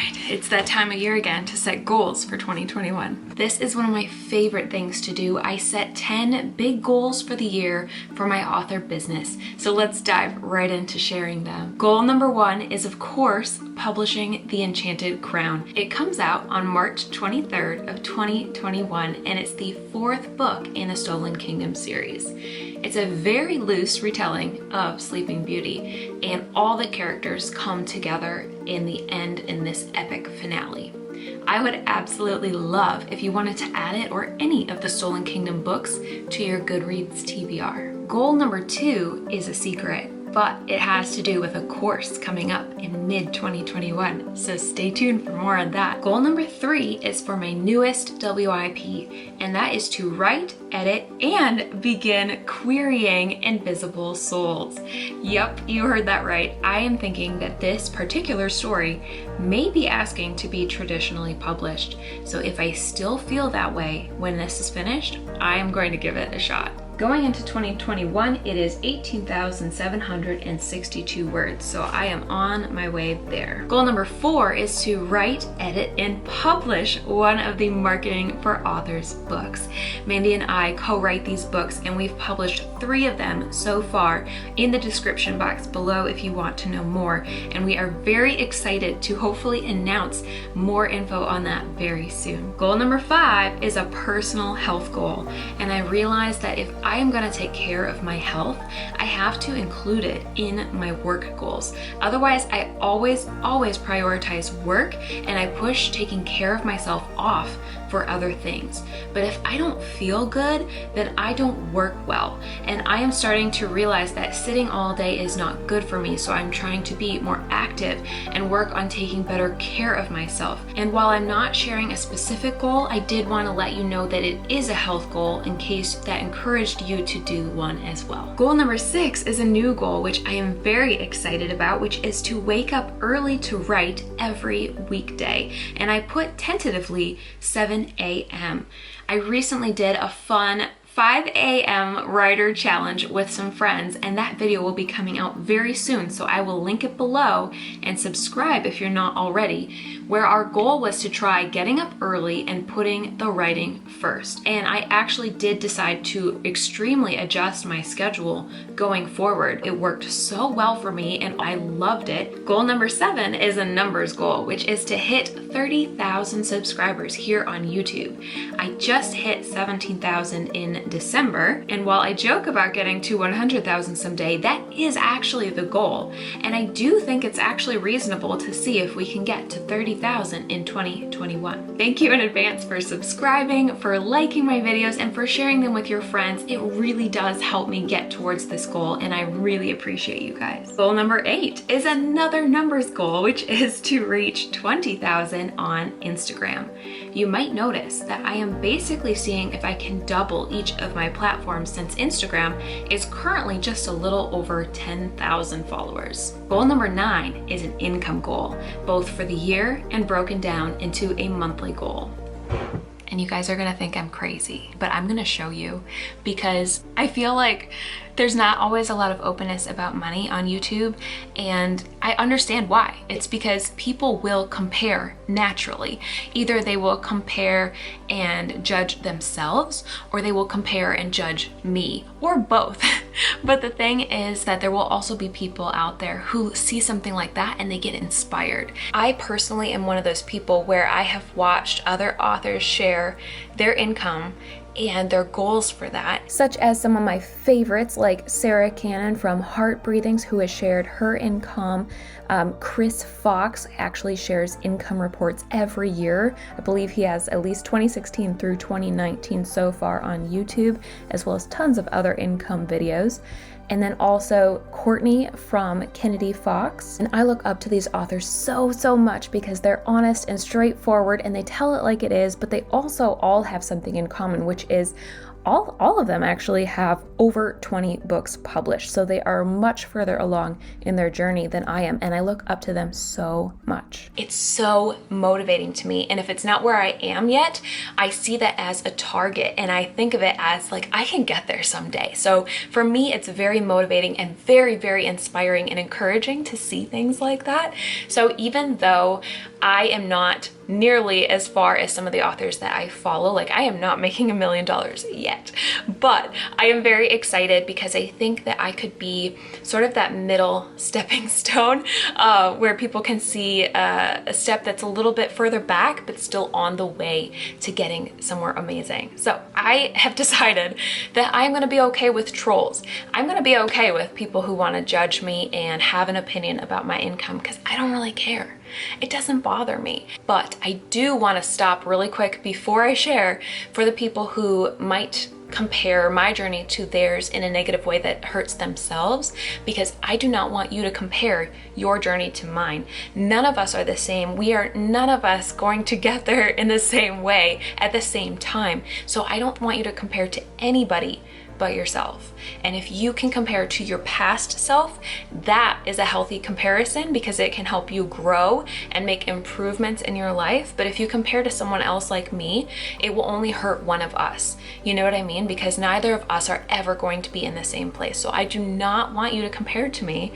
right, it's that time of year again to set goals for 2021. This is one of my favorite things to do. I set 10 big goals for the year for my author business. So let's dive right into sharing them. Goal number 1 is, of course, publishing The Enchanted Crown. It comes out on March 23rd of 2021, and it's the 4th book in the Stolen Kingdom series. It's a very loose retelling of Sleeping Beauty, and all the characters come together in the end in this epic finale. I would absolutely love if you wanted to add it or any of the Stolen Kingdom books to your Goodreads TBR. Goal number 2 is a secret, but it has to do with a course coming up in mid-2021, so stay tuned for more on that. Goal number 3 is for my newest WIP, and that is to write, edit, and begin querying Invisible Souls. Yup, you heard that right. I am thinking that this particular story may be asking to be traditionally published, so if I still feel that way when this is finished, I am going to give it a shot. Going into 2021, it is 18,762 words, so I am on my way there. Goal number 4 is to write, edit, and publish one of the Marketing for Authors books. Mandy and I co-write these books, and we've published 3 of them so far in the description box below if you want to know more, and we are very excited to hopefully announce more info on that very soon. Goal number 5 is a personal health goal, and I realized that if I am going to take care of my health, I have to include it in my work goals. Otherwise, I always prioritize work, and I push taking care of myself off for other things. But if I don't feel good, then I don't work well. And I am starting to realize that sitting all day is not good for me, so I'm trying to be more active and work on taking better care of myself. And while I'm not sharing a specific goal, I did want to let you know that it is a health goal in case that encouraged you to do one as well. Goal number 6 is a new goal, which I am very excited about, which is to wake up early to write every weekday. And I put tentatively 7 a.m. I recently did a fun 5 a.m. writer challenge with some friends, and that video will be coming out very soon, so I will link it below and subscribe if you're not already, where our goal was to try getting up early and putting the writing first. And I actually did decide to extremely adjust my schedule going forward. It worked so well for me and I loved it. Goal number 7 is a numbers goal, which is to hit 30,000 subscribers here on YouTube. I just hit 17,000 in December, and while I joke about getting to 100,000 someday, that is actually the goal. And I do think it's actually reasonable to see if we can get to 30,000 in 2021. Thank you in advance for subscribing, for liking my videos, and for sharing them with your friends. It really does help me get towards this goal, and I really appreciate you guys. Goal number 8 is another numbers goal, which is to reach 20,000 on Instagram. You might notice that I am basically seeing if I can double each of my platforms, since Instagram is currently just a little over 10,000 followers. Goal number 9 is an income goal, both for the year and broken down into a monthly goal. And you guys are gonna think I'm crazy, but I'm gonna show you, because I feel like there's not always a lot of openness about money on YouTube, and I understand why. It's because people will compare naturally. Either they will compare and judge themselves, or they will compare and judge me, or both. But the thing is that there will also be people out there who see something like that and they get inspired. I personally am one of those people where I have watched other authors share their income and their goals for that, such as some of my favorites like Sarah Cannon from Heart Breathings, who has shared her income. Chris Fox actually shares income reports every year. I believe he has at least 2016 through 2019 so far on YouTube, as well as tons of other income videos. And then also Courtney from Kennedy Fox. And I look up to these authors so much because they're honest and straightforward and they tell it like it is, but they also all have something in common, which is all of them actually have over 20 books published. So they are much further along in their journey than I am. And I look up to them so much. It's so motivating to me. And if it's not where I am yet, I see that as a target. And I think of it as like, I can get there someday. So for me, it's very motivating and very, very inspiring and encouraging to see things like that. So even though I am not nearly as far as some of the authors that I follow, like I am not making $1 million yet, but I am very excited because I think that I could be sort of that middle stepping stone where people can see a step that's a little bit further back, but still on the way to getting somewhere amazing. So I have decided that I'm going to be okay with trolls. I'm going to be okay with people who want to judge me and have an opinion about my income because I don't really care. It doesn't bother me, but I do want to stop really quick before I share for the people who might compare my journey to theirs in a negative way that hurts themselves, because I do not want you to compare your journey to mine. None of us are the same. We are none of us going to get there in the same way at the same time. So I don't want you to compare to anybody but yourself. And if you can compare to your past self, that is a healthy comparison because it can help you grow and make improvements in your life. But if you compare to someone else like me, it will only hurt one of us. You know what I mean? Because neither of us are ever going to be in the same place. So I do not want you to compare to me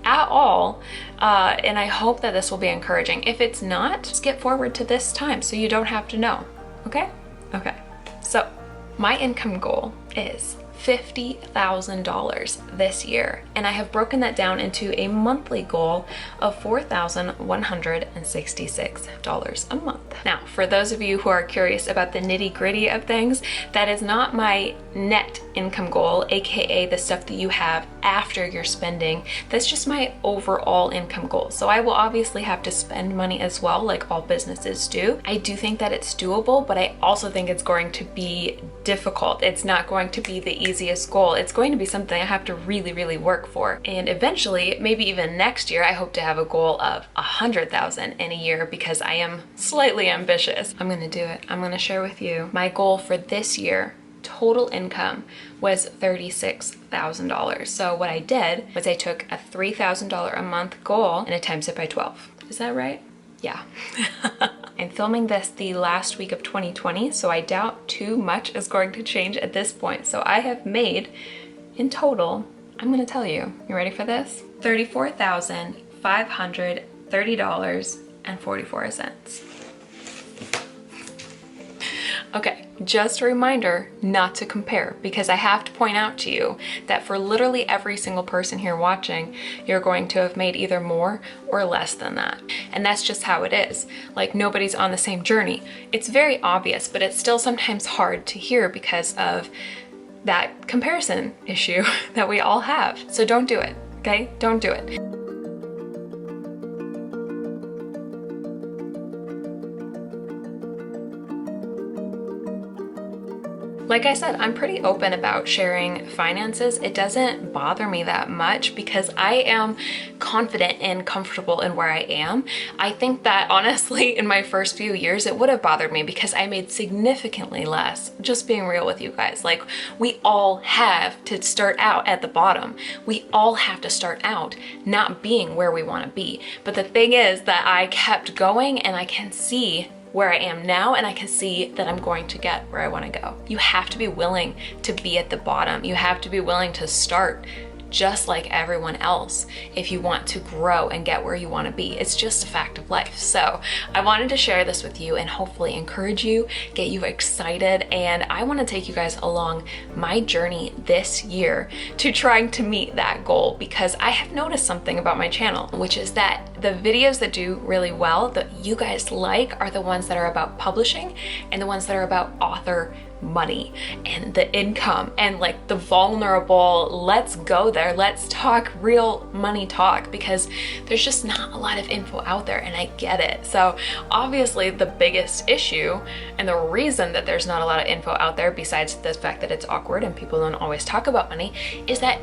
at all. And I hope that this will be encouraging. If it's not, skip forward to this time so you don't have to know. Okay? Okay. So my income goal is $50,000 this year, and I have broken that down into a monthly goal of $4,166 a month. Now, for those of you who are curious about the nitty-gritty of things, that is not my net income goal, aka the stuff that you have after your spending. That's just my overall income goal. So I will obviously have to spend money as well, like all businesses do. I do think that it's doable, but I also think it's going to be difficult. It's not going to be the easiest goal. It's going to be something I have to really, really work for. And eventually, maybe even next year, I hope to have a goal of 100,000 in a year because I am slightly ambitious. I'm gonna do it. I'm gonna share with you my goal for this year. Total income was $36,000. So what I did was I took a $3,000 a month goal and I times it by 12. Is that right? Yeah. I'm filming this the last week of 2020, so I doubt too much is going to change at this point. So I have made, in total, I'm gonna tell you ready for this? $34,530.44. Okay, just a reminder not to compare, because I have to point out to you that for literally every single person here watching, you're going to have made either more or less than that. And that's just how it is. Like, nobody's on the same journey. It's very obvious, but it's still sometimes hard to hear because of that comparison issue that we all have. So don't do it, okay? Don't do it. Like I said, I'm pretty open about sharing finances. It doesn't bother me that much because I am confident and comfortable in where I am. I think that honestly, in my first few years, it would have bothered me because I made significantly less. Just being real with you guys. Like, we all have to start out at the bottom. We all have to start out not being where we want to be. But the thing is that I kept going and I can see where I am now, and I can see that I'm going to get where I want to go. You have to be willing to be at the bottom. You have to be willing to start just like everyone else if you want to grow and get where you want to be. It's just a fact of life. So I wanted to share this with you and hopefully encourage you, get you excited, and I want to take you guys along my journey this year to trying to meet that goal, because I have noticed something about my channel, which is that the videos that do really well, that you guys like, are the ones that are about publishing and the ones that are about author money and the income and like the vulnerable, let's go there, let's talk real money talk, because there's just not a lot of info out there, and I get it. So obviously the biggest issue and the reason that there's not a lot of info out there, besides the fact that it's awkward and people don't always talk about money, is that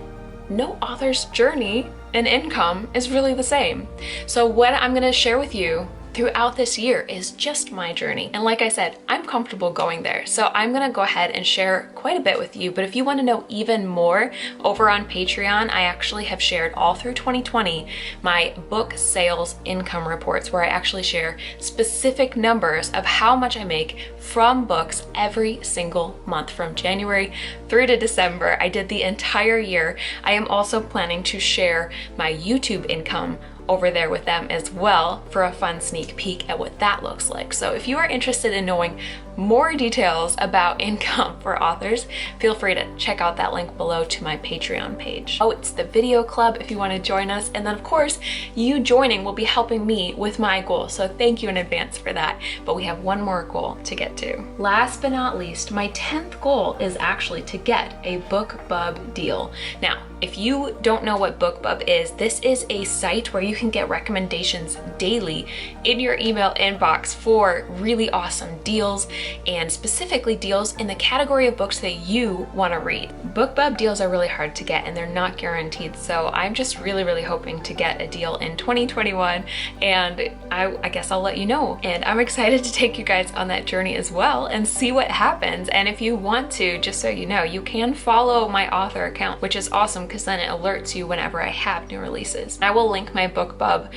no author's journey and income is really the same. So what I'm going to share with you throughout this year is just my journey. And like I said, I'm comfortable going there. So I'm gonna go ahead and share quite a bit with you. But if you wanna know even more, over on Patreon, I actually have shared all through 2020 my book sales income reports, where I actually share specific numbers of how much I make from books every single month from January through to December. I did the entire year. I am also planning to share my YouTube income over there with them as well for a fun sneak peek at what that looks like. So if you are interested in knowing more details about income for authors, feel free to check out that link below to my Patreon page. Oh, it's the video club if you want to join us. And then of course, you joining will be helping me with my goal. So thank you in advance for that. But we have one more goal to get to. Last but not least, my 10th goal is actually to get a Bookbub deal. Now, if you don't know what Bookbub is, this is a site where you can get recommendations daily in your email inbox for really awesome deals, and specifically deals in the category of books that you want to read. Bookbub deals are really hard to get and they're not guaranteed, so I'm just really hoping to get a deal in 2021, and I guess I'll let you know. And I'm excited to take you guys on that journey as well and see what happens. And if you want to, just so you know, you can follow my author account, which is awesome because then it alerts you whenever I have new releases. I will link my Bookbub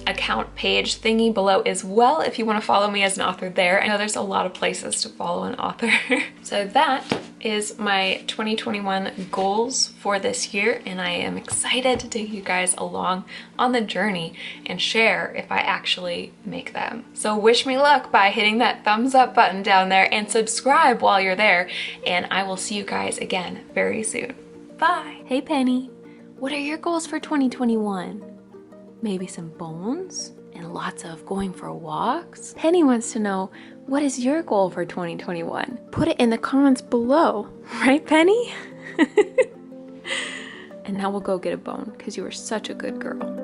account page thingy below as well if you want to follow me as an author there. I know there's a lot of places to follow an author. So that is my 2021 goals for this year, and I am excited to take you guys along on the journey and share if I actually make them. So wish me luck by hitting that thumbs up button down there and subscribe while you're there, and I will see you guys again very soon. Bye. Hey Penny, what are your goals for 2021? Maybe some bones and lots of going for walks? Penny wants to know, what is your goal for 2021? Put it in the comments below, right Penny? And now we'll go get a bone because you were such a good girl.